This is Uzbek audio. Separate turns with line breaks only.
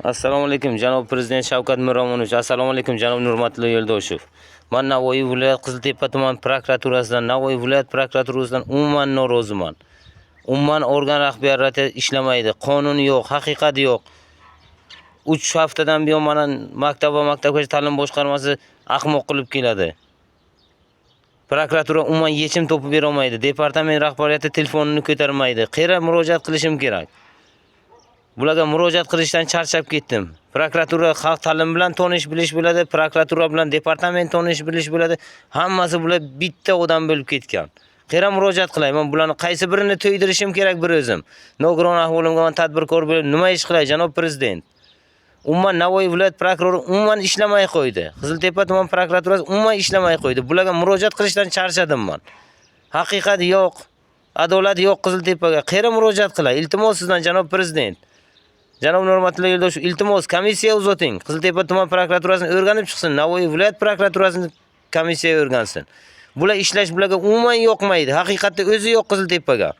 Assalomu alaykum janob prezident Shavkat Miromonovich. Assalomu alaykum janob Nurmatilla Yo'ldoshev. Men Navoiy viloyat Qiziltepa tuman prokuraturasidan, Navoiy viloyat prokuraturasidan umuman noroziman. Umuman organ rahbariyati ishlamaydi. Qonun yo'q, haqiqat yo'q. 3 haftadan buyon mana maktabgacha ta'lim boshqarmasi ahmoq qilib keladi. Prokuratura umuman yechim topib bera olmaydi. Departament rahbariyati telefonini ko'tarmaydi. Qayerga murojaat qilishim kerak? Bularga murojaat qilishdan charchab ketdim. Prokuratura xalq ta'lim bilan tonish bilish bo'ladi, prokuratura bilan departament tonish bilish bo'ladi. Hammasi bular bitta odam bo'lib ketgan. Qayerga murojaat qilay? Men bularni qaysi birini to'ydirishim kerak bir o'zim. Nogiron ahvolimga men tadbirkor bo'lib nima ish qilay janob prezident? Umuman Navoiy viloyat prokurori umuman ishlamay qo'ydi. Qiziltepa tuman prokuraturasi umuman ishlamay qo'ydi. Bularga murojaat qilishdan charchadim men. Haqiqat yo'q, adolat yo'q Qiziltepaga. Qayerga murojaat qilay? Iltimos sizdan janob prezident. Janob Nurmatilla Yo'ldoshev, iltimos komissiya uzating. Qiziltepa tuman prokuraturasini o'rganib chiqsin. Navoiy viloyat prokuraturasini komissiya o'rgansin. Bular ishlash bularga umuman yoqmaydi. Haqiqatda o'zi yo'q Qiziltepaga.